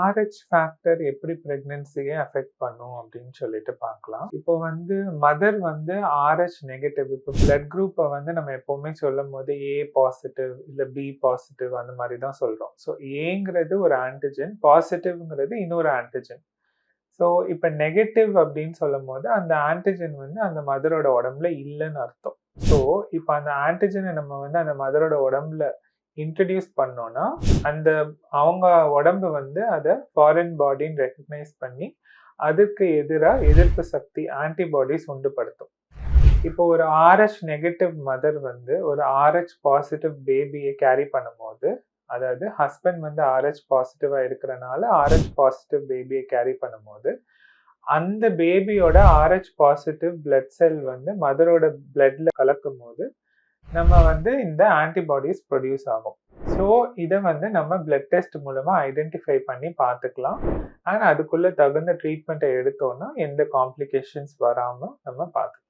RH factor எப்படி பிரெக்னன்சியை affect பண்ணும் அப்படின்னு சொல்லிட்டு பார்க்கலாம். இப்போ வந்து மதர் வந்து RH நெகட்டிவ், இப்போ பிளட் குரூப்பை வந்து நம்ம எப்பவுமே சொல்லும் போது A பாசிட்டிவ் இல்லை B பாசிட்டிவ் அந்த மாதிரி தான் சொல்றோம். ஸோ ஏங்கிறது ஒரு ஆன்டிஜன், பாசிட்டிவ்ங்கிறது இன்னொரு ஆன்டிஜன். ஸோ இப்போ நெகட்டிவ் அப்படின்னு சொல்லும் போது அந்த ஆன்டிஜன் வந்து அந்த மதரோட உடம்புல இல்லைன்னு அர்த்தம். ஸோ இப்போ அந்த ஆன்டிஜனை நம்ம வந்து அந்த மதரோட உடம்புல இன்ட்ரடியூஸ் பண்ணோம்னா அந்த அவங்க உடம்பு வந்து அதை ஃபாரின் பாடின்னு ரெக்கக்னைஸ் பண்ணி அதுக்கு எதிராக எதிர்ப்பு சக்தி ஆன்டிபாடிஸ் உண்டுபடுத்தும். இப்போ ஒரு RH நெகட்டிவ் மதர் வந்து ஒரு RH பாசிட்டிவ் பேபியை கேரி பண்ணும்போது, அதாவது ஹஸ்பண்ட் வந்து RH பாசிட்டிவா இருக்கிறனால RH பாசிட்டிவ் பேபியை கேரி பண்ணும்போது அந்த பேபியோட RH பாசிட்டிவ் பிளட் செல் வந்து மதரோட பிளட்ல கலக்கும் போது நம்ம வந்து இந்த ஆன்டிபாடிஸ் ப்ரொடியூஸ் ஆகும். ஸோ இதை வந்து நம்ம பிளட் டெஸ்ட் மூலமா ஐடென்டிஃபை பண்ணி பார்த்துக்கலாம். அண்ட் அதுக்குள்ள தகுந்த ட்ரீட்மெண்ட்டை எடுத்தோம்னா எந்த காம்ப்ளிகேஷன்ஸ் வராமல் நம்ம பார்த்துக்கலாம்.